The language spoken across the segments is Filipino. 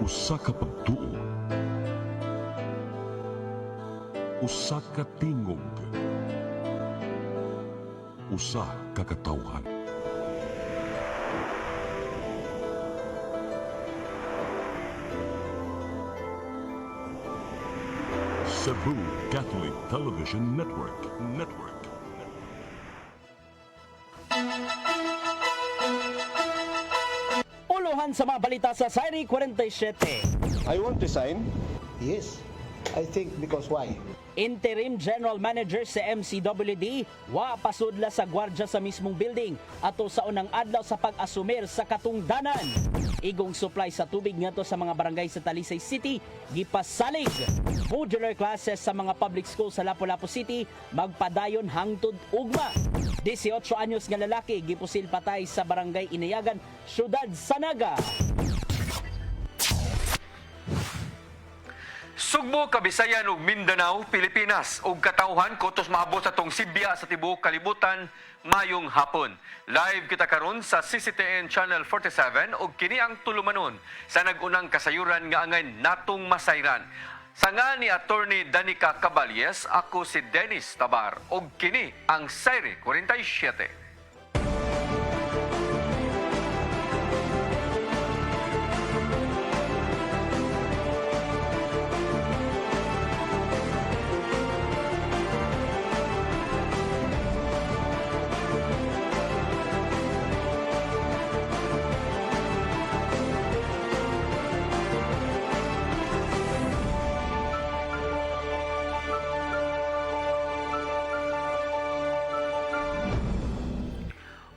Usa ka pagtuo, usa ka tingog, usa ka katawhan. Cebu Catholic Television Network. Puluhan sa mga balita sa Sairi 47. I want to sign. Yes, I think because why? Interim General Manager sa MCWD wa pasudla sa gwardya sa mismong building ato sa unang adlaw sa pag-asumir sa katungdanan. Igong supply sa tubig ngadto sa mga barangay sa Talisay City gipasalig. Modular classes sa mga public school sa Lapu-Lapu City magpadayon hangtod ugma. 18 anyos nga lalaki gipusil patay sa barangay Inayagan, Syudad Sanaga. Sugbo, Kabisayan ug Mindanao, Pilipinas ug katawhan kutos maabot sa tong Sibya sa tibuok kalibutan mayong hapon. Live kita karon sa CCTN Channel 47 ug kini ang tulumanon sa nagunang kasayuran nga angay natong masayran. Sanga ni Attorney Danica Caballes, ako si Dennis Tabar ug kini ang Sairi 47.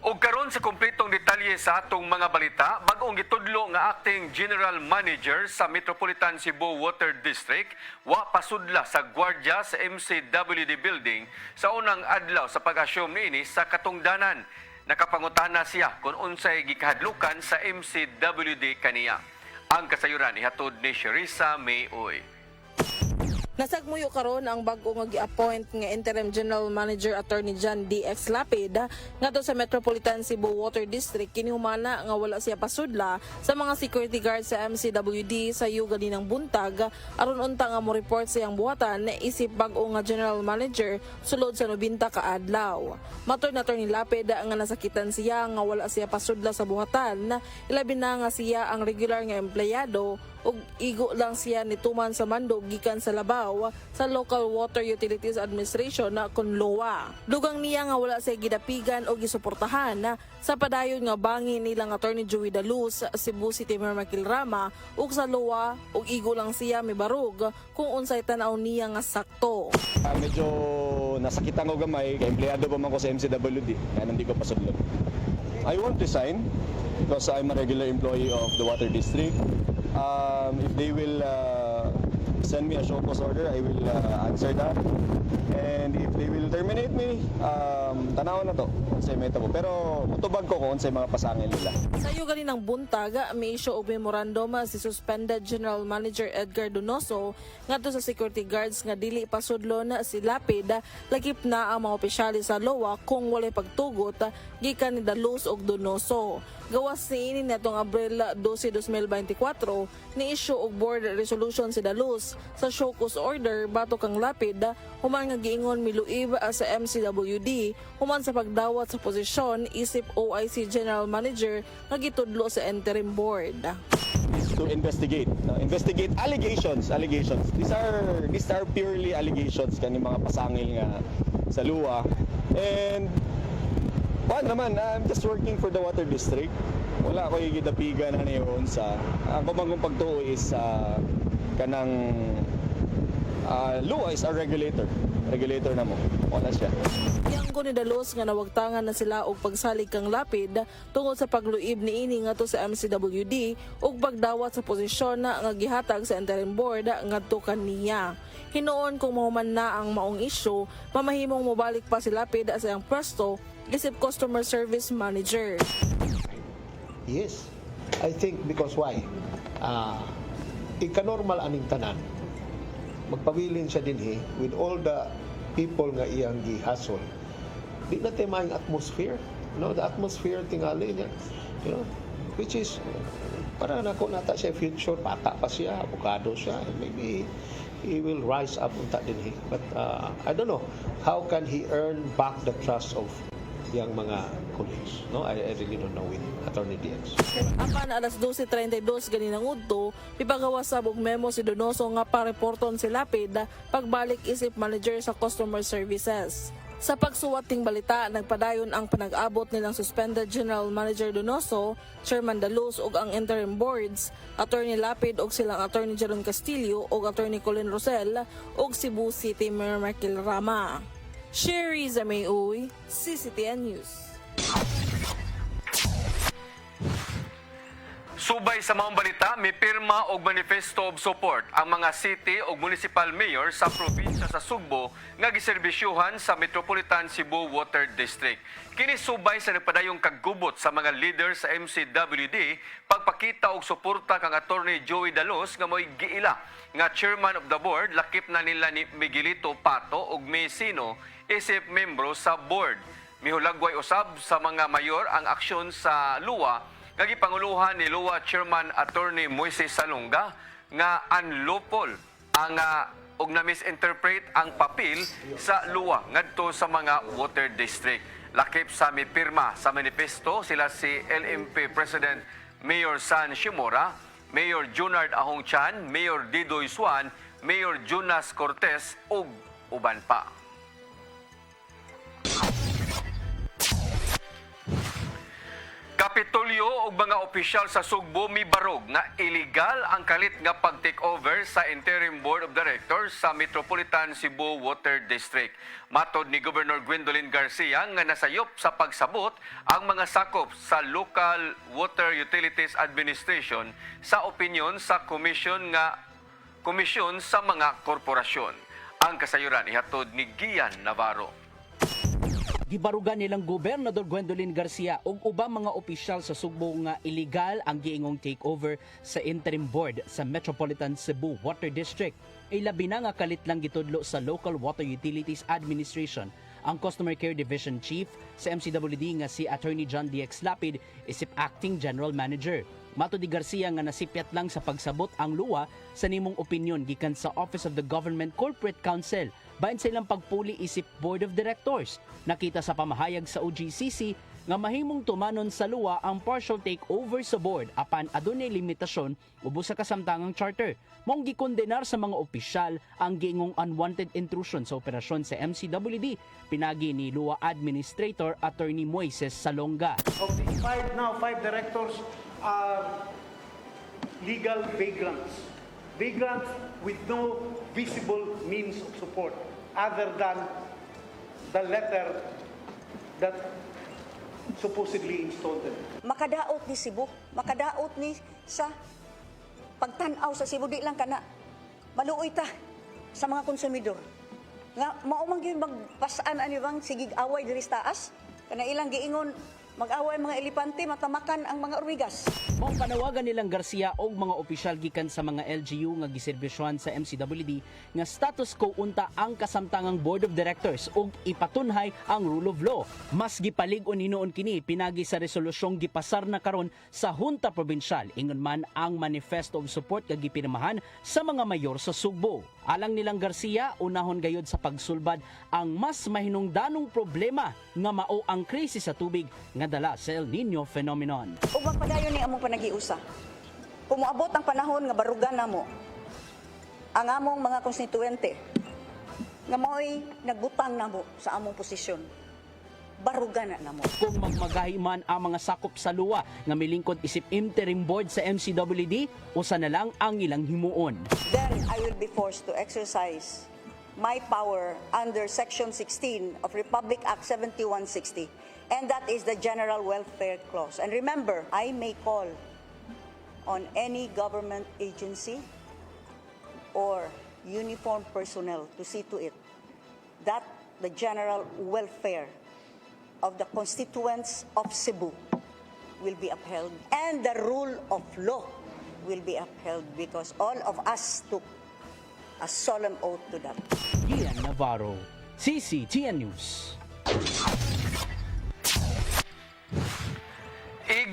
Ug karon sa kumpletong detalye sa atong mga balita, bag-ong gitudlo nga acting General Manager sa Metropolitan Cebu Water District wa pasudla sa gwardya sa MCWD building sa unang adlaw sa pag-asyum niini sa katungdanan. Nakapangutana siya kung unsay gikahadlukan sa MCWD kaniya. Ang kasayuran ihatod ni Sherissa Mayoy. Nasagmuyo karon ang bag-o nga gi-appoint nga Interim General Manager Attorney John D.X. Lapid ngadto sa Metropolitan Cebu Water District kini humana nga wala siya pasudla sa mga security guards sa MCWD sa yuga ng buntag aron unta nga mo report siyang buhatan isip bag-o nga General Manager sulod sa 90 ka adlaw. Matud na Attorney Lapid nga nasakitan siya nga wala siya pasudla sa buhatan, ilabi na nga siya ang regular nga empleyado ug igo lang siya nituman sa mandog gikan sa labaw sa Local Water Utilities Administration na kun LOA. Dugang niya nga wala siya gidapigan o gisuportahan sa padayon nga bangin nilang Attorney Joey Daluz, Cebu City Mayor Makil Rama ug sa LOA ug igo lang siya mibarug kung unsay tan-aw niya nga sakto. Medyo nasakitan ko gamay kay empleyado pa man ko sa MCWD kaya hindi ko pasudlon. I want to sign because I'm a regular employee of the Water District. If they will send me a show cause order, I will answer that. And if they will terminate me, tanaw na to sa metabo. Pero mutubag ko kung sa mga pasangil nila. Sa iyo ganinang buntag, may issue og memorandum si suspended General Manager Edgar Donoso ngadto sa security guards nga dili pasudlon si Lapid lagip na ang mga opisyali sa LOA kung walay pagtugot gikan ni Daluz og Donoso. Gawas ni ini natong Abril 12, 2024 ni issue og board resolution si Daluz sa show cause order bato kang Lapid human nga giingon miluib sa MCWD human sa pagdawat sa posisyon isip OIC General Manager nga gitudlo sa interim board. To investigate allegations. These are purely allegations kani mga pasangil nga sa luwa. And naman, I'm just working for the Water District. Wala ko gidapigan na niyon sa ang kumangong pagtuo is kanang luwa is our regulator na mo. Wala siya. Yang ni Daluz nga nawagtangan na sila og pagsalig kang Lapid tungod sa pagluib niini ngadto sa MCWD ug pagdawat sa posisyon nga gihatag sa interim board ngadto kaniya. Hinuon kung mahuman na ang maong issue, mamahimong mobalik pa si Lapid sa iyang pwesto isip customer service manager. Yes, I think because why? Ika-normal aning tanan. Magpabilin siya din with all the people nga iyang gihasol. Di na tayo maing atmosphere. No, the atmosphere tingali niya. You know, which is parang nako nata siya future, bata pa siya, abogado siya, maybe he will rise up unta din he. But I don't know, how can he earn back the trust of yang mga colleagues? No, I really don't know with Attorney DX. Apan alas 12:32 ganinang udto, pipagawas sa og memo si Donoso nga pareporton si Lapid pagbalik isip manager sa customer services. Sa pagsuwating balita, nagpadayon ang panag-abot nilang suspended General Manager Donoso, Chairman Daluz ug ang interim boards, Attorney Lapid ug silang Attorney Jeron Castillo ug Attorney Colin Rosel ug Cebu City Mayor Markel Rama. Sherry Zamay-Uy, CCTN News. Subay sa mga balita, may pirma og manifesto of support ang mga city o municipal mayor sa probinsya sa Sugbo nga giserbisyuhan sa Metropolitan Cebu Water District. Kini subay sa nagpadayong kaggubot sa mga leader sa MCWD pagpakita og suporta kang Attorney Joey Dalos nga mo'y giila nga chairman of the board, lakip na nila ni Miguelito Pato ug Mesino isip membro sa board. Mihulagway usab sa mga mayor ang aksyon sa luwa nga gipanguluhan ni Luwa Chairman Attorney Moises Salonga nga unlawful ang og na-misinterpret ang papel sa luwa ngadto sa mga water district. Lakip sa mipirma sa manifesto sila si LMP President Mayor San Shimora, Mayor Junard Ahong Chan, Mayor Didoy Suan, Mayor Jonas Cortez ug uban pa. Kapitolyo ug mga opisyal sa Sugbo mibarog nga illegal ang kalit nga pag-take over sa Interim Board of Directors sa Metropolitan Cebu Water District. Matod ni Governor Gwendolyn Garcia nga nasayop sa pagsabot ang mga sakop sa Local Water Utilities Administration sa opinyon sa komisyon sa mga korporasyon. Ang kasayuran ihatod ni Gian Navarro. Gibarugan nilang Gobernador Gwendolyn Garcia ug ubang mga opisyal sa Sugbo nga illegal ang giingong takeover sa interim board sa Metropolitan Cebu Water District. Ay labi na nga kalit lang gitudlo sa Local Water Utilities Administration ang Customer Care Division Chief sa MCWD nga si Attorney John DX Lapid isip Acting General Manager. Mato di Garcia nga nasipyat lang sa pagsabot ang luwa sa nimong opinyon gikan sa Office of the Government Corporate Council bahin silang pagpuli isip Board of Directors. Nakita sa pamahayag sa OGCC nga mahimong tumanon sa luwa ang partial takeover sa board apan adunay limitasyon ubos sa kasamtangang charter. Mong gikondenar sa mga opisyal ang giingong unwanted intrusion sa operasyon sa MCWD pinagi ni Luwa Administrator Attorney Moises Salonga. Of the five directors are legal vagrants. Vagrants with no visible means of support other than the letter that supposedly installed them. Makadaot ni Cebu, makadaot ni sa pagtanaw sa Cebu, di lang kana maluoy ta sa mga konsumidor. Nga maumang gyud magpasaan ani bang sigig away diri sa taas kana ilang giingon mag-away mga elepante matamakan ang mga orwigas. Mong panawagan nilang Garcia og mga opisyal gikan sa mga LGU nga giserbisyohan sa MCWD nga status quo unta ang kasamtangang Board of Directors ug ipatunhay ang rule of law. Mas gipalig-on hinuon kini pinagi sa resolusyong gipasar na karon sa Hunta Provincial ingon man ang Manifesto of Support nga gipirmahan sa mga mayor sa Sugbo. Alang nilang Garcia, unahon gayud sa pagsulbad ang mas mahinungdanong problema nga mao ang krisis sa tubig nga dala sa El Nino phenomenon. Ug magpadayon ni among panagiusa. Kumuabot ang panahon nga barugan namo ang among mga konstituente nga mao'y nagbutang namo sa among posisyon. Barugan na namo. Kung magmagahiman ang mga sakop sa luwa nga milingkod isip interim board sa MCWD, usa na lang ang ilang himuon. Then I will be forced to exercise my power under Section 16 of Republic Act 7160. And that is the General Welfare Clause. And remember, I may call on any government agency or uniformed personnel to see to it that the general welfare of the constituents of Cebu will be upheld and the rule of law will be upheld because all of us took a solemn oath to that. Gian Navarro, CCTN News.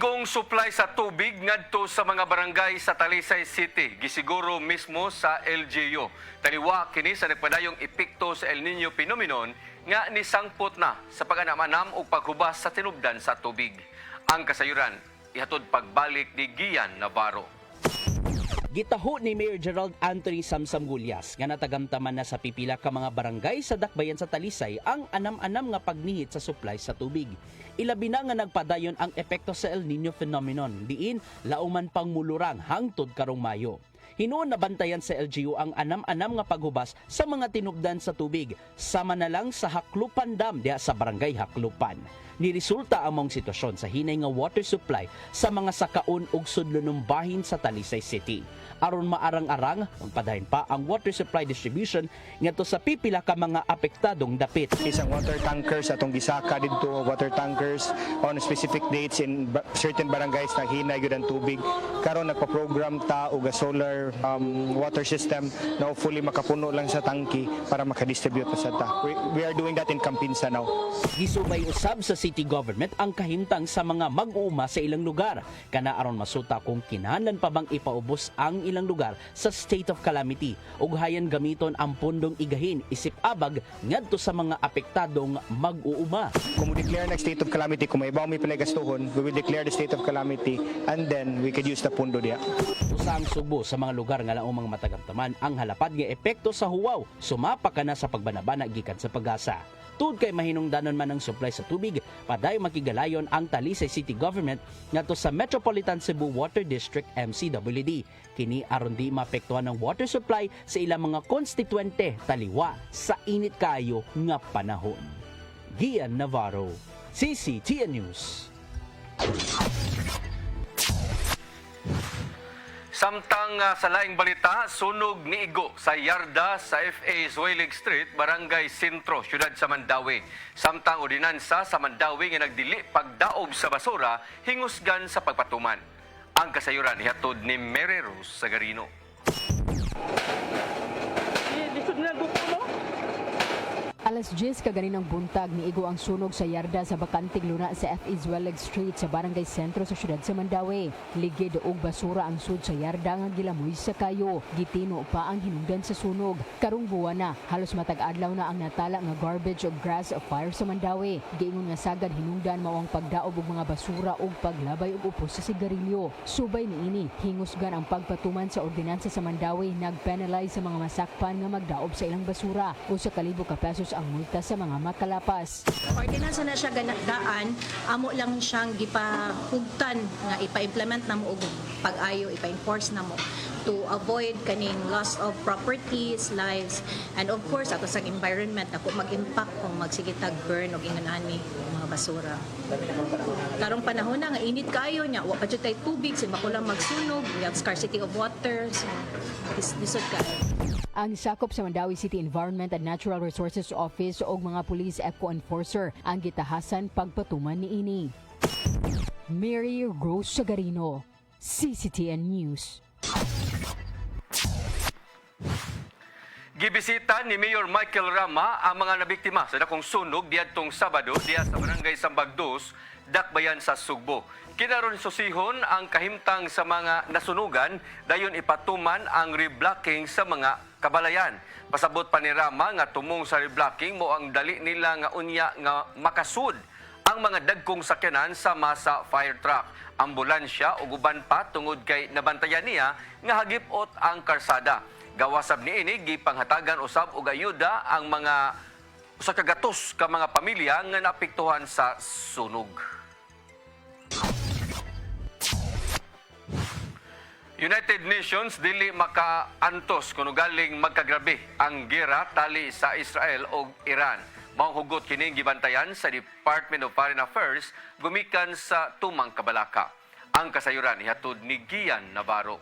Igong supply sa tubig ngadto sa mga barangay sa Talisay City, gisiguro mismo sa LGU. Taliwa kini sa nagpadayong epekto sa El Nino phenomenon nga nisangpot na sa pag-anam-anam o paghubas sa tinubdan sa tubig. Ang kasayuran, ihatod pagbalik ni Gian Navarro. Gitaho ni Mayor Gerald Anthony Samsamgulyas nga natagamtaman na sa pipila ka mga barangay sa dakbayan sa Talisay ang anam-anam nga pagnihit sa supply sa tubig. Ilabi na nga nagpadayon ang epekto sa El Nino phenomenon, diin lauman pang mulurang hangtod karong Mayo. Hinuon nabantayan sa LGU ang anam-anam nga paghubas sa mga tinubdan sa tubig, sama na lang sa Haklupan Dam diha sa barangay Haklupan. Niresulta ang mong sitwasyon sa hinay nga water supply sa mga sakaon ug sudlunong bahin sa Talisay City. Aron maarang-arang, magpadayon pa ang water supply distribution ngadto sa pipila ka mga apektadong dapit. Isang water tankers atong gisaka didto, water tankers on specific dates in certain barangays na hinay gyud ang tubig. Karon nagpa-program ta og solar water system na fully makapuno lang sa tangki para makadistribute pa sa ta. We are doing that in Campinsa now. Gisubay usab sa city government ang kahimtang sa mga mag-uuma sa ilang lugar. Kana aron masuta kung kinahanglan pa bang ipaubos ang ilang lugar sa state of calamity ug hayan gamiton ang pundong igahin isip abag ngadto sa mga apektadong mag-uuma. Kung declare na state of calamity, kung may ibaw may palagastuhon, we will declare the state of calamity and then we could use the pundo diya. Usa ang Subo sa mga lugar nga laong mga matagamtaman ang halapad nga epekto sa huwaw, sumapa ka na sa pagbanabana gikan sa pag-asa. Tud kay mahinungdanon man ang supply sa tubig, paday makigalayon ang Talisay City Government ngadto sa Metropolitan Cebu Water District MCWD. Kini aron di maapektuhan ang water supply sa ilang mga konstituente taliwa sa init kaayo nga panahon. Gian Navarro, CCTN News. Samtang sa laing balita, sunog ni Igo sa yarda sa FA Zuelig Street, Barangay Sentro, Siyudad sa Mandawi. Samtang ordinansa sa Mandawi nga nagdili pagdaob sa basura, hingusgan sa pagpatuman. Ang kasayuran ihatod ni Mary Rose Sagarino. Alas 10 kaganinang buntag ni Igo ang sunog sa yarda sa bakanting luna sa FA Zuelig Street sa Barangay Sentro sa siyudad sa Mandawi. Ligid og basura ang sud sa yarda nga gilamoy sa kayo. Gitino pa ang hinungdan sa sunog. Karong buwan na, halos matag adlaw na ang natala nga garbage o grass fire sa Mandawi. Giingon nga sagad hinungdan mao ang pagdaob og mga basura ug paglabay og upos sa sigarilyo. Subay niini, hingusgan ang pagpatuman sa ordinansa sa Mandawi, nagpenalize sa mga masakpan nga magdaob sa ilang basura. Usa ka libo ka pesos ang multa sa mga makalapas. Ordinansa na siya ganagdaan, amo lang siyang gipahugtan nga ipa-implement na mo og pag-ayo, ipa-enforce na mo to avoid kaning loss of properties, lives, and of course ato sa environment ako mag-impact kung magsigitag burn og inganani mga basura. Karong panahon na nga init kayo nya, wa pa jud tay tubig, sin makulang magsunog, we have scarcity of water, so lisod kayo. Ang sakop sa Mandawi City Environment and Natural Resources Office o mga police eco-enforcer ang gitahasan pagpatuman niini. Mary Rose Sagarino, CCTN News. Gibisita ni Mayor Michael Rama ang mga nabiktima sa dakong sunog diadtong Sabado diya sa Barangay Sambagdos, dakbayan sa Sugbo. Kinaron susihon ang kahimtang sa mga nasunugan, dayon ipatuman ang reblocking sa mga kabalayan. Pasabot pa ni Rama nga tumong sa reblocking mo ang dali nila nga unya nga makasud ang mga dagkong sakyanan sa masa fire truck, ambulansya ug uban pa tungod kay nabantayan niya nga hagipot ang karsada. Gawasab niini gipanghatagan usab og ayuda ang mga usa ka gatos ka mga pamilya nga naapektuhan sa sunog. United Nations dili makaantos kuno galing magkagrabe ang gera tali sa Israel ug Iran. Mahugot kining gibantayan sa Department of Foreign Affairs gumikan sa tumang kabalaka. Ang kasayuran ihatod ni Gian Navarro.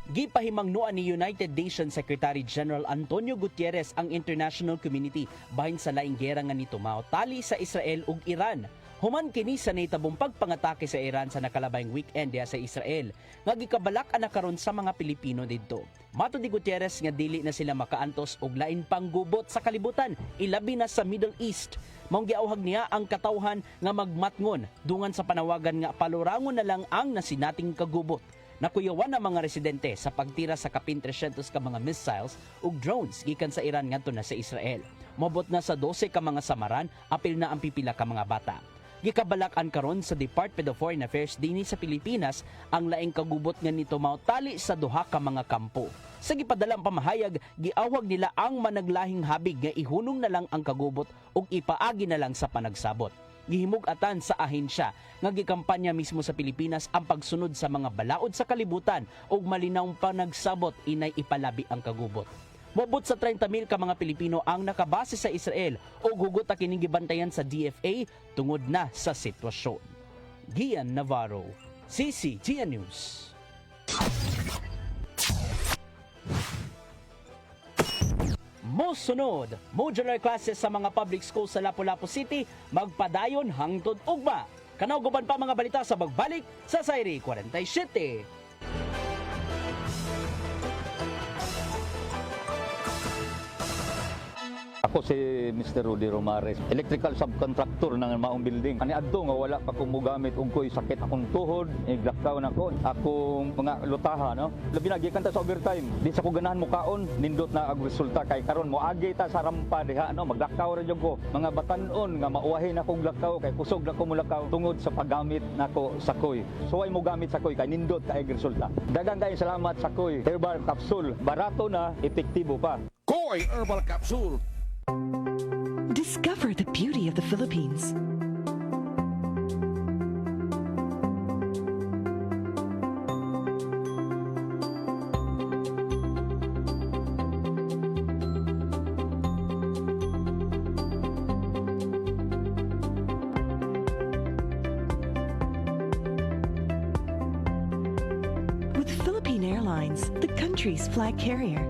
Gipahimangnuan ni United Nations Secretary General Antonio Gutierrez ang international community bahin sa laing gera nga nitumaw tali sa Israel ug Iran. Human kini sa nahitabong pagpangatake sa Iran sa nakalabayng weekend diha sa Israel, nga gikabalak ana karon sa mga Pilipino didto. Mato ni Gutierrez nga dili na sila makaantos og lain pang gubot sa kalibutan, ilabi na sa Middle East. Maong giauhag niya ang katawhan nga magmatngon dungan sa panawagan nga palurangon na lang ang nasinating kagubot. Nakuyawan ang mga residente sa pagtira sa kapin 300 ka mga missiles ug drones gikan sa Iran ngadto na sa Israel. Mobot na sa 12 ka mga samaran, apil na ang pipila ka mga bata. Gikabalakan karon sa Department of Foreign Affairs dinhi sa Pilipinas ang laing kagubot nga nito mautali sa duha ka mga kampo. Sa gipadalang pamahayag, giawag nila ang managlahing habig nga ihunong na lang ang kagubot ug ipaagi na lang sa panagsabot. Gihimug-atan sa ahensya nga gikampanya mismo sa Pilipinas ang pagsunod sa mga balaod sa kalibutan ug malinawng panagsabot inay ipalabi ang kagubot. Mobot sa 30,000 ka mga Pilipino ang nakabase sa Israel o hugot na kining gibantayan sa DFA tungod na sa sitwasyon. Gian Navarro, CCTN News. Mosunod, modular classes sa mga public schools sa Lapu-Lapu City magpadayon hangtod ugma. Kanaw guban pa mga balita sa bagbalik sa Sairi 47. Ako si Mr. Rudy Romares, electrical subcontractor ng maong building. Ani adto nga wala pa kong mugamit ug ko'y sakit akong tuhod, iglakaw na ko. Akong mga lutaha, no? Labi na gikan ta sa overtime. Di sa ko ganahan mo kaon, nindot na ang resulta kay karon moagi ta sa rampa diha, no? Maglakaw ra jud ko. Mga batan-on nga mauwahin akong lakaw kay kusog na ko mulakaw tungod sa paggamit nako sa koy. So ay mo gamit sa koy kay nindot kay resulta. Daghang kay salamat sa koy. Herbal capsule, barato na, epektibo pa. Koy Herbal Capsule. Discover the beauty of the Philippines. With Philippine Airlines, the country's flag carrier.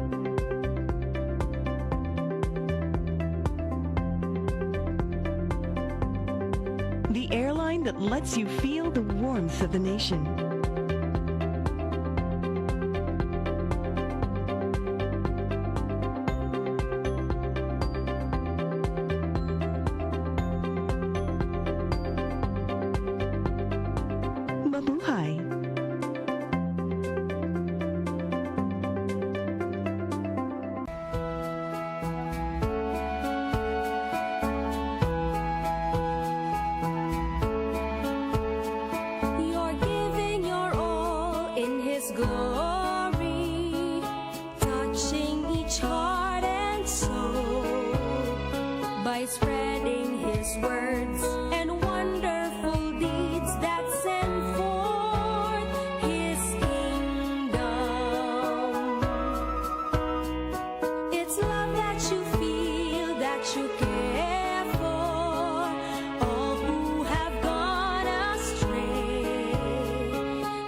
The airline that lets you feel the warmth of the nation. Mabuhay! Glory, touching each heart and soul by spreading His words and wonderful deeds that send forth His kingdom. It's love that you feel, that you care for all who have gone astray.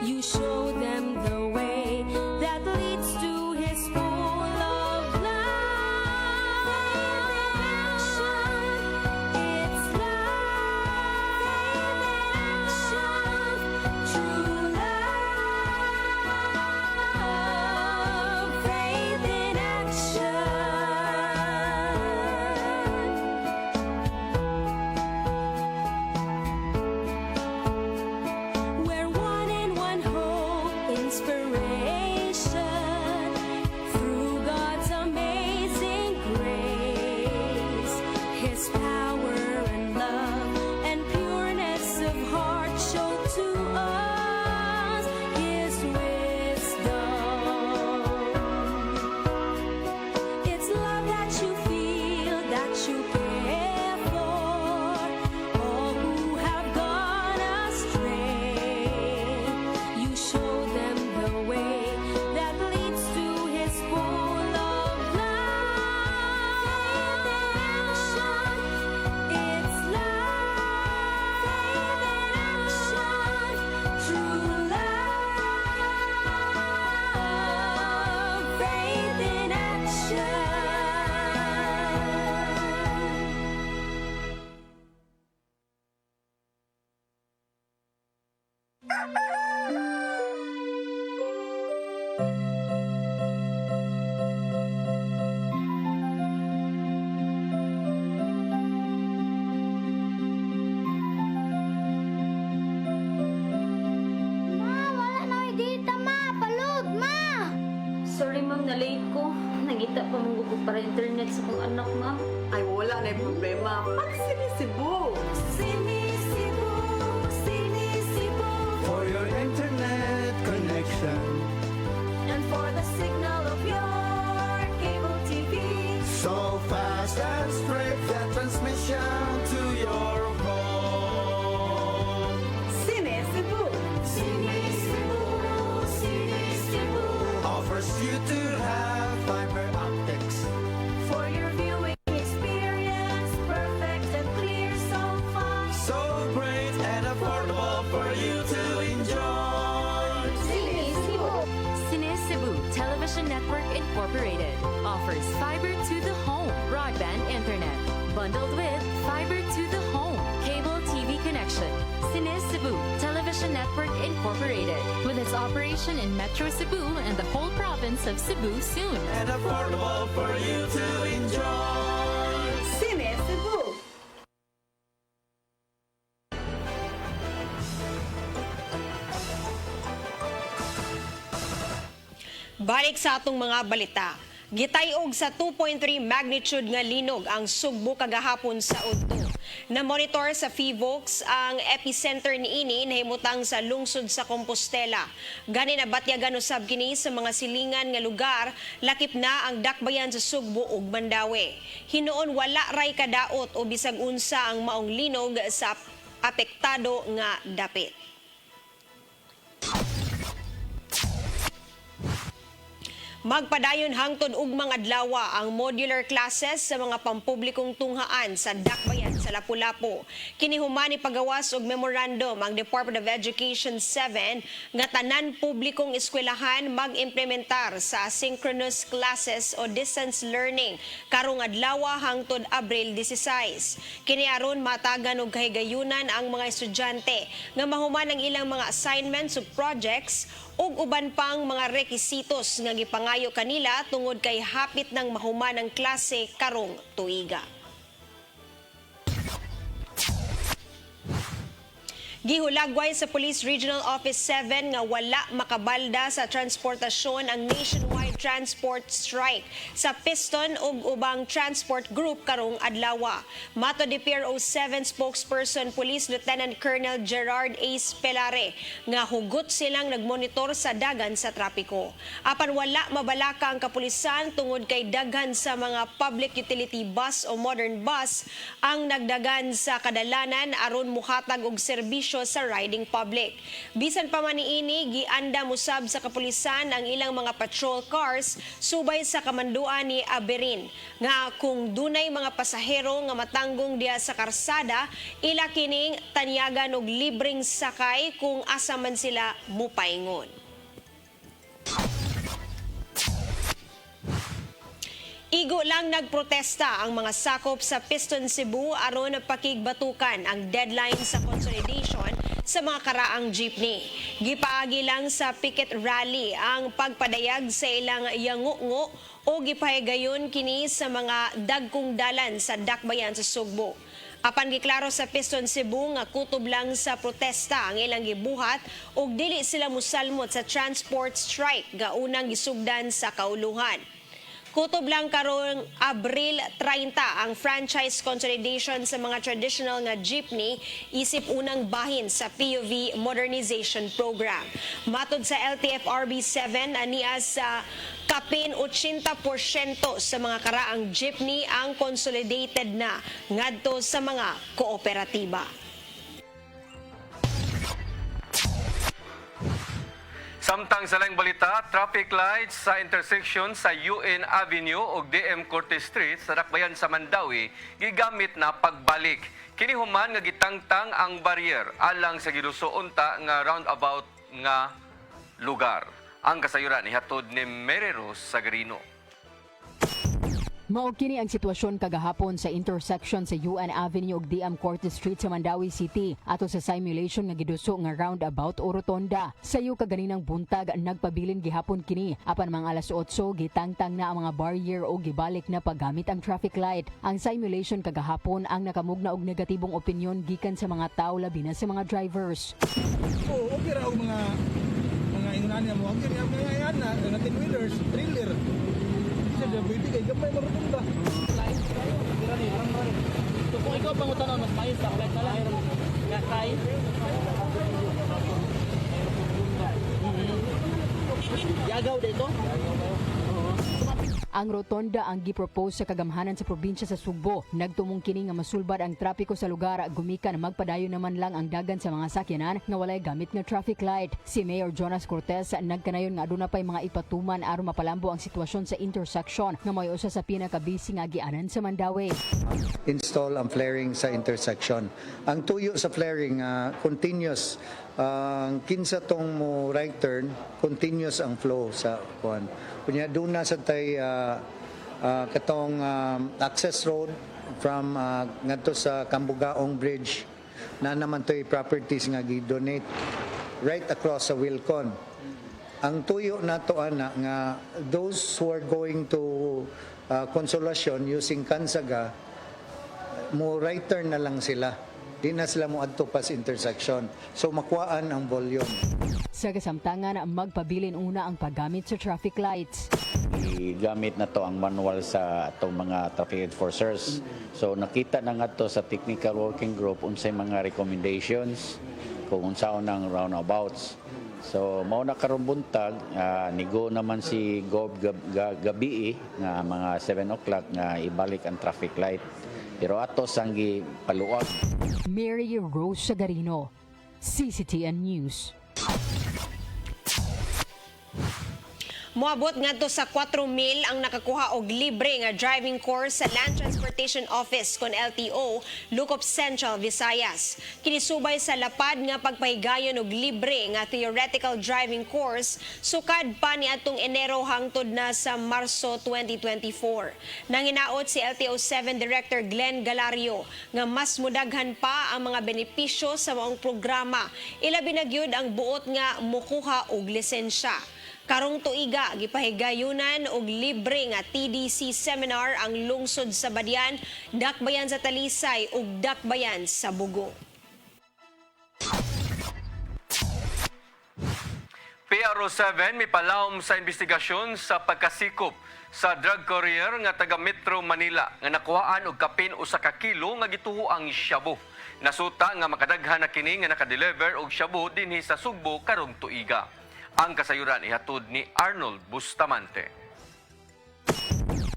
You show them the way that leads to His full of life. It's love in action, true love, faith in action. We're one in one hope. mangita pa mong gugod para internet sa kong anak, ma. Ay, wala na yung problema. Pag Sinisibo. Sinisibo, Sinisibo. For your internet connection. And for the signal of your cable TV. So fast and straight, that transmission to your home. Sinisibo. Sinisibo, Sinisibo. Offers you to have fiber optics. For your viewing experience, perfect and clear, so fast. So great and affordable for you to enjoy. Sinisibo. Sinisibo Television Network Incorporated offers fiber to the home broadband internet bundled with fiber to the home cable TV connection. Sinisibo Television Network Incorporated with its operation in Metro Cebu and the whole province of Cebu soon. And affordable for you to enjoy. Sinisibo. Balik sa atong mga balita. Gitayog sa 2.3 magnitude nga linog ang Sugbo kagahapon sa Udto. Na-monitor sa PHIVOLCS ang epicenter niini nahimutang sa lungsod sa Compostela. Gani na batyagan usab kini sa mga silingan nga lugar, lakip na ang dakbayan sa Sugbo ug Mandawi. Hinuon wala ray kadaot o bisag unsa ang maong linog sa apektado nga dapit. Magpadayon hangtod ugmang adlaw ang modular classes sa mga pampublikong tunghaan sa dakbayan sa Lapu-Lapu. Kinihuman ni pagawas og memorandum ang Department of Education 7 nga tanan publikong eskwelahan mag-implementar sa asynchronous classes o distance learning karong adlaw hangtod Abril 16. Kini aron matagan og kahigayunan ang mga estudyante nga mahuman ang ilang mga assignments ug projects ug uban pang mga rekisitos nga gipangayo kanila tungod kay hapit ng mahuman ang klase karong tuiga. Gihulagway sa Police Regional Office 7 nga wala makabalda sa transportasyon ang nationwide transport strike sa Piston ug ubang transport group karong adlaw. Mato di PRO 7 spokesperson Police Lieutenant Colonel Gerard A. Spelare nga hugot silang nagmonitor sa dagan sa trapiko. Apan wala mabalaka ang kapulisan tungod kay daghan sa mga public utility bus o modern bus ang nagdagan sa kadalanan aron muhatag og serbisyo sa riding public. Bisan pa man niini, gianda musab sa kapulisan ang ilang mga patrol cars subay sa kamanduan ni Aberin nga kung dunay mga pasahero nga matanggong diha sa karsada, ila kining tanyagan og libreng sakay kung asa man sila mupaingon. Igo lang nagprotesta ang mga sakop sa Piston Cebu aron pakigbatukan ang deadline sa consolidation sa mga karaang jeepney. Gipaagi lang sa picket rally ang pagpadayag sa ilang yangungo o gipahigayon kini sa mga dagkong dalan sa dakbayan sa Sugbo. Apan giklaro sa Piston Cebu nga kutob lang sa protesta ang ilang gibuhat ug dili sila musalmot sa transport strike nga unang gisugdan sa kauluhan. Kutob lang karong Abril 30 ang franchise consolidation sa mga traditional nga jeepney isip unang bahin sa PUV modernization program. Matod sa LTFRB 7 aniya sa kapin 80% sa mga karaang jeepney ang consolidated na ngadto sa mga kooperatiba. Samtang sa laing balita, traffic lights sa intersection sa UN Avenue ug DM Cortez Street sa dakbayan sa Mandawi gigamit na pagbalik. Kini human nga gitangtang ang barrier alang sa gidusuonta nga roundabout nga lugar. Ang kasayuran ihatod ni Mary Rose Sagarino. Mao kini ang sitwasyon kagahapon sa intersection sa UN Avenue ug DM Cortez Street sa Mandawi City ato sa simulation nga giduso nga roundabout o rotonda. Sayo kaganinang buntag nagpabilin gihapon kini apan mga alas 8 gitangtang na ang mga barrier o gibalik na paggamit ang traffic light. Ang simulation kagahapon ang nakamugna og negatibong opinyon gikan sa mga tao labi na sa mga drivers. Okay ra og mga inunan niya mo. Okay ra mga yan na 10-wheelers, trailer. pwede kay gamay marunong ba. Lain kayo. Tira ni orang rin. Kung ikaw pangutanon mas maayos sa flight na lang. Nakay. Yagaw dito. Ang rotonda ang gipropose sa kagamhanan sa probinsya sa Sugbo. Nagtumong kini nga masulbad ang trapiko sa lugar gumikan magpadayon naman lang ang dagan sa mga sakyanan nga walay gamit nga traffic light. Si Mayor Jonas Cortez nagkanayon nga aduna pay mga ipatuman aron mapalambo ang sitwasyon sa intersection nga may usa sa pinakabisi nga agianan sa Mandawi. Install ang flaring sa intersection. Ang tuyo sa flaring continuous. Ang kinsa tong mo right turn, continuous ang flow sa kuan. Kunya doon na sa tay katong access road from ngadto sa Cambugaong Bridge na naman to'y properties nga gi-donate right across sa Wilcon. Ang tuyo nato ana nga those who are going to Consolacion using Kansaga mo right turn na lang sila. Di na sila mo adto pa sa intersection. So makuhaan ang volume. Sa kasamtangan, magpabilin una ang paggamit sa traffic lights. Gamit na to ang manual sa atong mga traffic enforcers. So nakita na nga to sa technical working group unsay mga recommendations kung unsaon ang roundabouts. So mao na karon buntag nigo naman si Gob gabi nga mga 7 o'clock nga ibalik ang traffic light. Pero ato sanggi paluag. Mary Rose Sagarino, CCTN News. Moabot ngadto sa 4,000 ang nakakuha og libre nga driving course sa Land Transportation Office kon LTO, Lucop Central, Visayas. Kinisubay sa lapad nga pagpahigayon og libre nga theoretical driving course sukad pa niadtong Enero hangtod na sa Marso 2024. Nanginaot si LTO 7 Director Glenn Galario nga mas mudaghan pa ang mga benepisyo sa maong programa. Ilabi na gyud ang buot nga mokuha og lisensya. Karong tuiga, gipahigayunan og libre nga TDC seminar ang lungsod sa Badian, Dakbayan sa Talisay ug Dakbayan sa Bugo. PRO7 may palawom sa investigasyon sa pagkasikop sa drug courier nga taga Metro Manila nga nakuhaan og kapin usa ka kilo nga gituho ang shabu. Nasuta nga makadaghan na kini nga nakadeliver og shabu dinhi sa Sugbo karong tuiga. Ang kasayuran ihatod ni Arnold Bustamante.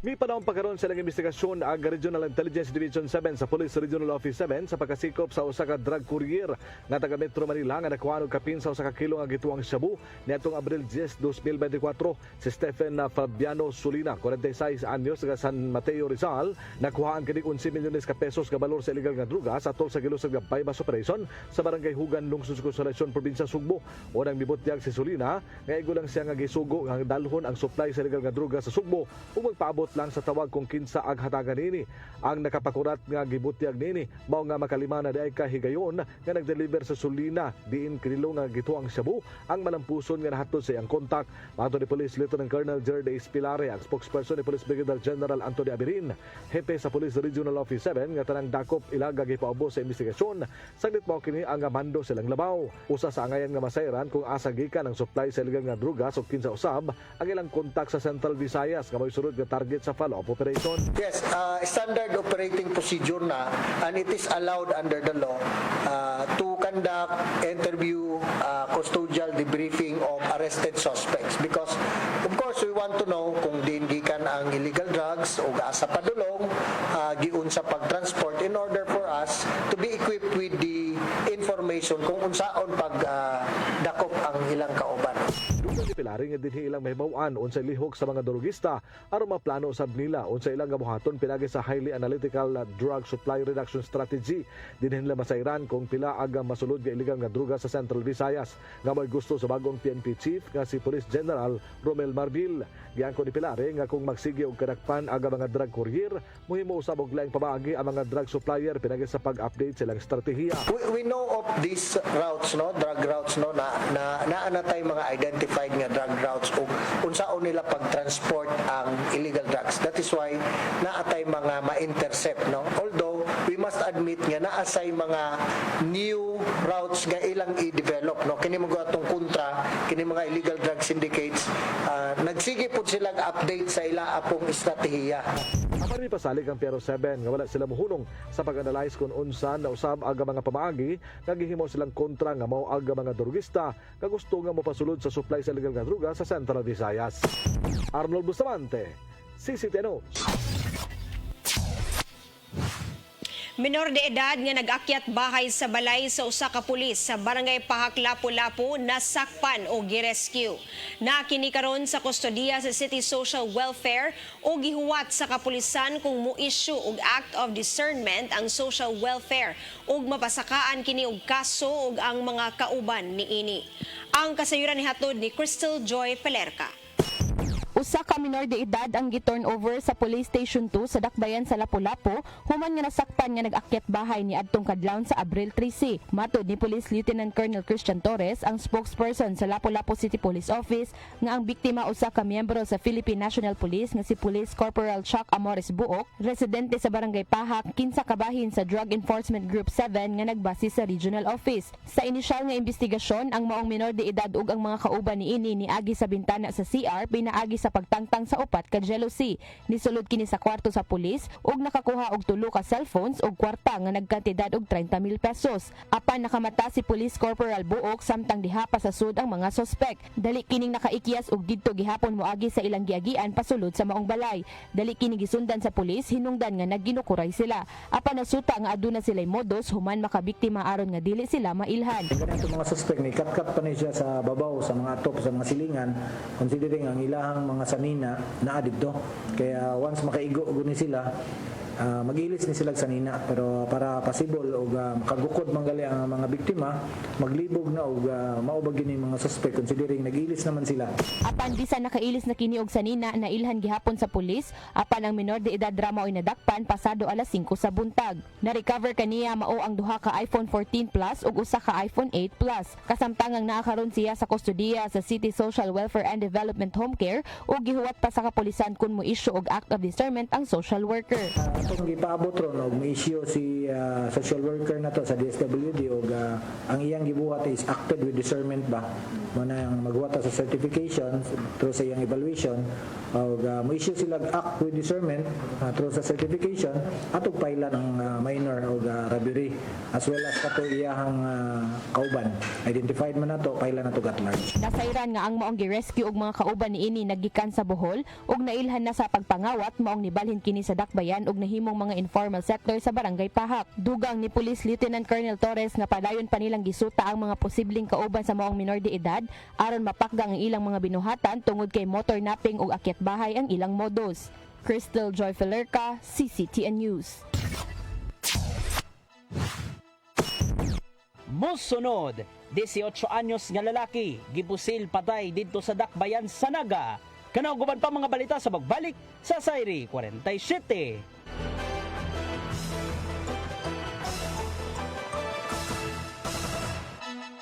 May panahon pagkaroon sa investigasyon ang Regional Intelligence Division 7 sa Police Regional Office 7 sa pagkasikop sa usa ka drug courier nga taga Metro Manila nga nakuha og kapin sa usa ka kilo nga gituang shabu niadtong Abril 10, 2024. Si Stephen Fabiano Sulina, 46 anyos, taga San Mateo, Rizal, nakuha ang kini 11 milyones ka pesos nga balor sa illegal nga druga sa atol sa gilusog nga bypass operation sa Barangay Hugan, Lungsod sa Consolacion, Probinsya Sugbo. Unang mibutyag si Sulina nga igo lang siya nga gisugo nga dalhon ang supply sa illegal nga druga sa Sugbo ug magpaabot lang sa tawag kung kinsa ang hatagan nini. Ang nakapakurat nga gibutyag nini mao nga makalima na diay kahigayon nga nagdeliver sa Sulina diin kinilo nga gituang shabu ang malampuson nga nahatod sa iyang kontak. Mato ni Police Lieutenant Colonel Jerry Espilare, ang spokesperson ni Police Brigadier General Anthony Abirin, hepe sa Police Regional Office 7 nga tanang dakop ilaga gipaubos sa investigasyon. Saglit mao kini ang mando silang labaw. Usa sa angayan nga masayran kung asa gikan ang supply sa illegal nga druga so kinsa usab ang ilang kontak sa Central Visayas nga may sunod nga target sa follow-up operation. Yes, standard operating procedure na, and it is allowed under the law to conduct interview, custodial debriefing of arrested suspects because of course we want to know kung gikan ang illegal drugs o asa padulong giun sa pagtransport in order for us to be equipped with the information kung unsaon pag dakop ang ilang kauban. Dugang ipilari nga dinhi ilang mahibaw-an unsay lihok sa mga drugista aron maplano usab nila unsay ilang gabuhaton pinagi sa highly analytical drug supply reduction strategy. Dinhi nila masayran kung pila aga masulod nga illegal nga druga sa Central Visayas nga may gusto sa bagong PNP chief nga si Police General Romel Marbil. Giangko ni Pilare nga kung magsige og kadakpan aga mga drug courier mohimo usab og laing pabaagi ang mga drug supplier pinagi sa pag-update silang strategiya. We know of these routes, no, drug routes, no, na natay mga identified nga drug routes ug unsaon nila pag-transport ang illegal drugs. That is why naatay mga ma-intercept, no. Although we must admit nga naasay mga new routes nga ilang i-develop, no? Kini mga atong kontra, kini mga illegal drug syndicates, nagsige po silang update sa ila apong estratehiya. Apan mi pasalig ang Piero 7 nga wala sila mohunong sa pag-analyze kung unsan na usab aga mga pamaagi nga gihimo silang kontra nga mao aga mga drugista nga gusto nga mopasulod sa supply sa illegal nga droga sa Central Visayas. Arnold Bustamante, CCTV News. Minor de edad nga nag-akyat bahay sa balay sa usa ka pulis sa barangay Pahak Lapu-Lapu nasakpan o girescue. Nakini karon sa kustodiya sa City Social Welfare o gihuwat sa kapulisan kung mo-issue og act of discernment ang social welfare ug mapasakaan kini og kaso ug ang mga kauban niini. Ang kasayuran nihatod ni Crystal Joy Pelerca. Usa ka minor de edad ang gi-turnover sa Police Station 2 sa Dakbayan sa Lapu-Lapu human nga nasakpan nga nag-akyat bahay ni adtong kadlawon sa Abril 13. Matud ni Police Lieutenant Colonel Christian Torres, ang spokesperson sa Lapu-Lapu City Police Office, nga ang biktima usa ka miyembro sa Philippine National Police nga si Police Corporal Chuck Amores Buok, residente sa Barangay Pahak, kinsa kabahin sa Drug Enforcement Group 7 nga nagbase sa Regional Office. Sa inisyal nga investigasyon, ang maong minor de edad ug ang mga kauban niini niagi sa bintana sa CR pinaagi sa pagtangtang sa upat ka jealousy. Nisulod kini sa kwarto sa pulis ug nakakuha og 2 ka cellphones ug kwarta nga nagkantidad og 30,000 pesos. Apan nakamata si Police Corporal Buok samtang dihapa sa sud ang mga sospek. Dali kining nakaikyas og didto gihapon moagi sa ilang giagian pasulod sa maong balay. Dali kini gisundan sa pulis hinungdan nga nagginukuray sila. Apan nasuta nga aduna sila'y modus human makabiktima aron nga dili sila mailhan. Ganito mga suspect ni kat-kat pa ni siya sa babaw sa mga atop sa mga silingan, considering ang ilahang mga sanina na dito. Kaya once makaigo guni sila, mag-ilis ni sila sa nina, pero para possible og makagukod manggali ang mga biktima, maglibog na og maubag gini mga suspect considering nag-ilis naman sila. Apan bisan nakailis na kini og sanina na ilhan gihapon sa pulis, apan ang minor de edad drama oy nadakpan pasado alas 5 sa buntag. Na-recover kaniya mao ang 2 ka iPhone 14 Plus ug usa ka iPhone 8 Plus. Kasamtangang naakaron siya sa kustodiya sa City Social Welfare and Development Home Care ug gihuwat pa sa kapulisan kun mo issue og act of discernment ang social worker. Atong gipaabot ron og ma-issue si social worker na to sa DSWD og ang iyang gibuhat is acted with discernment ba. Mana ang magbuhat sa certification through sa iyang evaluation og ma-issue sila act with discernment through sa certification atong pailan ang minor og robbery as well as kato iyang kauban. Identified man nato pailan nato at large. Nasayran nga ang maong gi-rescue og mga kauban niini naggikan sa Bohol ug nailhan na sa pagpangawat maong nibalhin kini sa Dakbayan ug nahimong mga informal sector sa Barangay Pahak. Dugang ni Police Lieutenant Colonel Torres nga padayon pa nilang gisuta ang mga posibleng kauban sa maong minor de edad aron mapakgang ang ilang mga binuhatan tungod kay motor napping ug akyat bahay ang ilang modus. Crystal Joy Pelerca, CCTN News. Musunod, 18 anyos nga lalaki gibusil patay didto sa Dakbayan sa Naga. Kanaw guban pa mga balita sa pagbalik sa Sairi 47.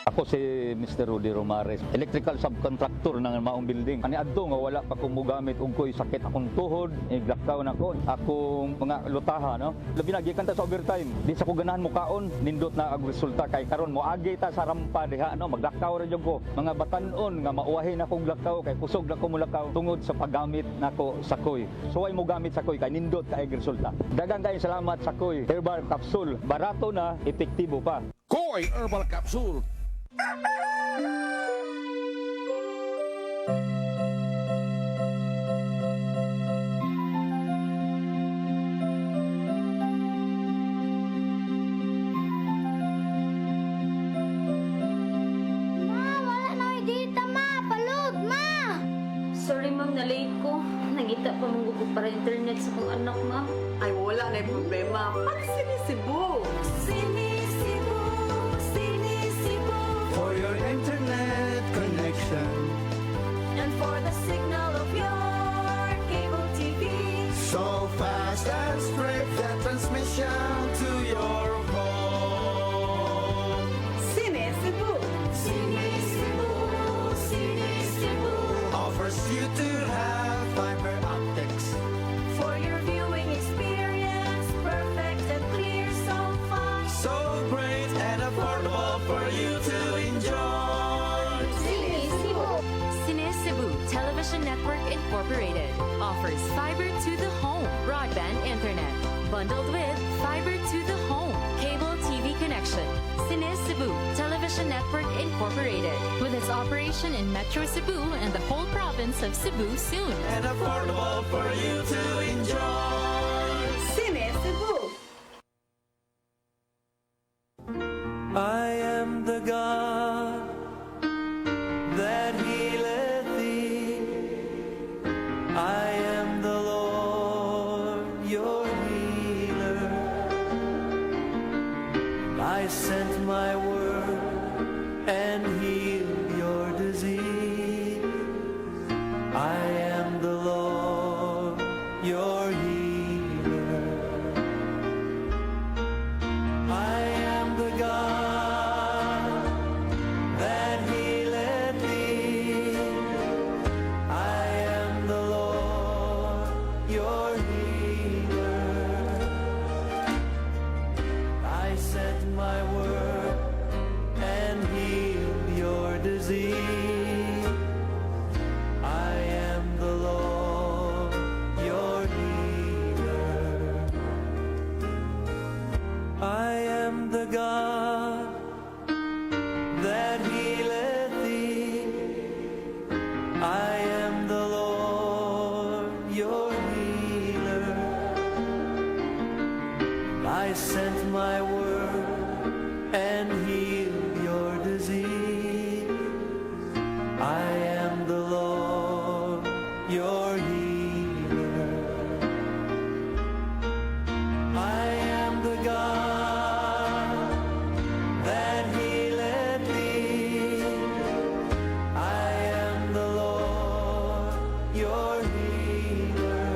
Ako si Mr. Rudy Romares, electrical subcontractor ng maong building. Ani adto nga wala pa kong mugamit ug ko'y sakit akong tuhod, glakaw na ko. Akong mga lutaha, no? Labi na gikan ta sa overtime. Di sa ko ganahan mo kaon, nindot na ang resulta kay karon moagi ta sa rampa diha, no? Maglakaw ra jud ko. Mga batan-on nga mauwahin akong glakaw kay kusog na ko mulakaw tungod sa paggamit nako sa koy. So ay mo gamit sa koy kay nindot kay resulta. Daghang kay salamat sa koy. Herbal capsule, barato na, epektibo pa. Koy Herbal Capsule. Sorry ma'am, na-late ko. Nangita pa mong gusto para internet sa kong anak, ma'am. Ay, wala na yung problema. Pag sinisibo. Sinisibo, sinisibo. For your internet connection. And for the signal of your cable TV. So fast and straight that transmission to your home. Sinisibo. Sinisibo, sinisibo. Offers you to have fiber optics. For your viewing experience, perfect and clear, so Television Network Incorporated offers fiber to the home broadband internet. Bundled with fiber to the home cable TV connection. Sinis Cebu Television Network Incorporated, with its operation in Metro Cebu and the whole province of Cebu soon. And affordable for you to enjoy. Cine Cebu. I am the God that healeth thee. I am the Lord, your healer. I sent my word and healed your disease. I am the Lord, your healer. I am the God that healeth thee. I am the Lord, your healer. I sent my word and healed your disease. I am the Lord, your healer. I am the God that healeth thee. I am the Lord, your healer. I sent my word and healed your disease. I am the Lord, your healer. I am the God that healeth thee. I am the Lord, your healer.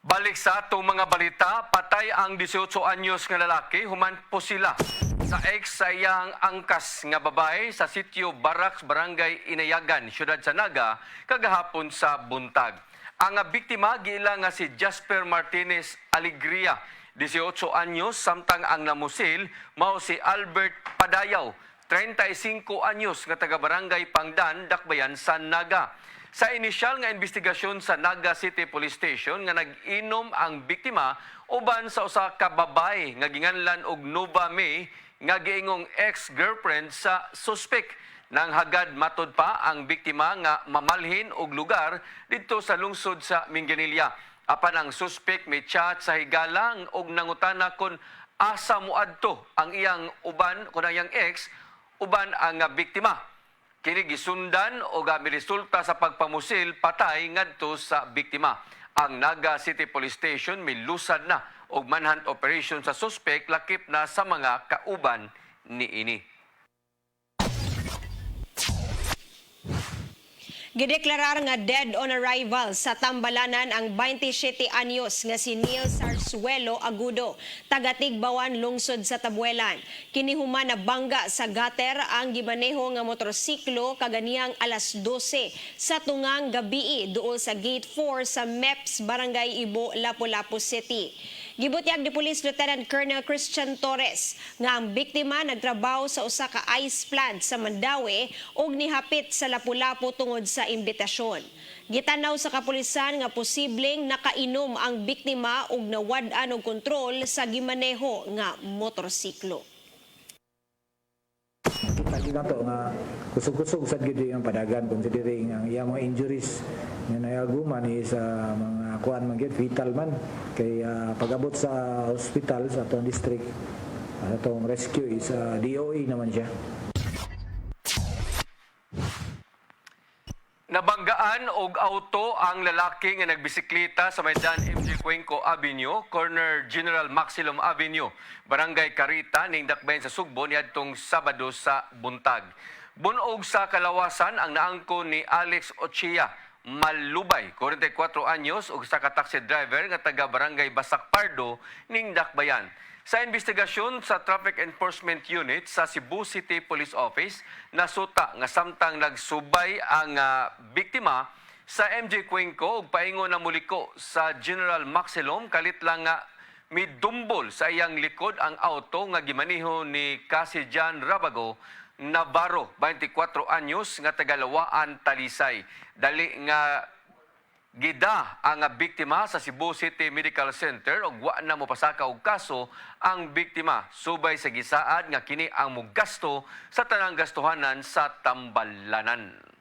Balik sa atong mga balita, patay ang 18 anyos nga lalaki, human po sila sa ex sa iyang angkas nga babae sa sitio Barracks, Barangay Inayagan, Syudad sa Naga, kagahapon sa buntag. Ang biktima giila nga si Jasper Martinez Alegria, 18 anyos, samtang ang namusil mao si Albert Padayaw, 35 anyos nga taga Barangay Pangdan, Dakbayan sa Naga. Sa inisyal nga investigasyon sa Naga City Police Station nga nag-inom ang biktima uban sa usa ka babae nga ginganlan og Nova May nga giingong ex-girlfriend sa suspek. Nang hagad matod pa ang biktima nga mamalhin og lugar didto sa lungsod sa Minganilla. Apan ang suspek may chat sa higalang og nangutana kon asa moadto ang iyang uban kun ang iyang ex uban ang biktima. Kini gisundan o resulta sa pagpamusil patay ngadto sa biktima. Ang Naga City Police Station milusad na og manhunt operation sa suspect lakip na sa mga kauban niini. Gideklarar nga dead on arrival sa Tambalanan ang 27 anyos nga si Neil Sarsuelo Agudo, taga Tigbawan, lungsod sa Tabuelan. Kinihuman na bangga sa gutter ang gimaneho nga motorsiklo kaganiyang alas 12 sa tungang gabii duol sa Gate 4 sa MEPS Barangay Ibo, Lapu-Lapu City. Gibutyag ni Police Lieutenant Colonel Christian Torres nga ang biktima nagtrabaho sa usa ka ice plant sa Mandaue ug nihapit sa Lapu-Lapu tungod sa imbitasyon. Gitanaw sa kapulisan nga posibleng nakainom ang biktima ug nawad-an og kontrol sa gimaneho nga motorsiklo. Kita to nga kusog-kusog sad gid yung padagan considering ang iyang mga injuries nga nayaguman is mga kuan man gid vital man kay pag-abot sa hospital sa atong district atong rescue is DOE naman siya. Nabanggaan og auto ang lalaki nga nagbisikleta sa Maydan MJ Cuenco Avenue, corner General Maximum Avenue, Barangay Carita, ning Dakbayan sa Sugbo niadtong Sabado sa buntag. Bunog sa kalawasan ang naangko ni Alex Ochia Malubay, 44 anyos, ug sa ka-taxi driver nga taga Barangay Basak Pardo ning Dakbayan. Sa investigasyon sa Traffic Enforcement Unit sa Cebu City Police Office, nasuta nga samtang nagsubay ang biktima, sa MJ Cuenco ug paingon na muliko sa General Maxilom kalit lang nga midumbol sa iyang likod ang auto nga gimaniho ni Kasijan Rabago Navarro, 24 anyos nga tagalawaan Talisay. Dali nga gida ang biktima sa Cebu City Medical Center ug wa na mopasaka og kaso ang biktima subay sa gisaad nga kini ang mugasto sa tanang gastuhanan sa Tambalanan.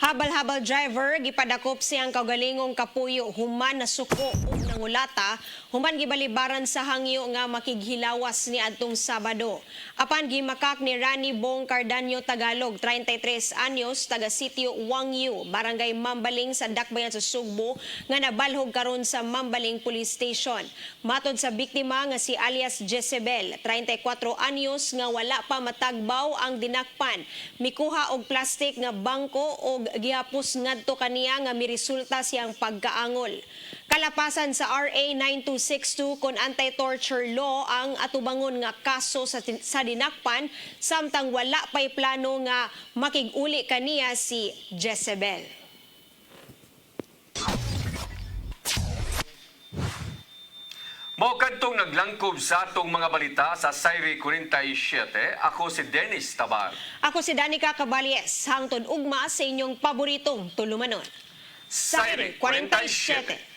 Habal-habal driver gipadakop siyang kaugalingong kapuyo human na suko ug nangulata human gibalibaran sa hangyo nga makighilawas ni adtong Sabado. Apan gimakak ni Rani Bong Cardanyo Tagalog, 33 anyos, taga sitio Wangyu, barangay Mambaling sa Dakbayan sa Sugbo nga nabalhog karon sa Mambaling Police Station. Matod sa biktima nga si alias Jezebel, 34 anyos nga wala pa matagbaw ang dinakpan. Mikuha og plastik nga bangko og gihapos ngadto kaniya nga miresulta siyang pagkaangol. Kalapasan sa RA 9262 kon anti-torture law ang atubangon nga kaso sa dinakpan samtang wala pay plano nga makig-uli kaniya si Jezebel. Mao kadtong naglangkob sa atong mga balita sa Sayri 47. Ako si Dennis Tabar. Ako si Danica Caballes, hangtod ugma sa inyong paboritong tulumanon. Sayri 47.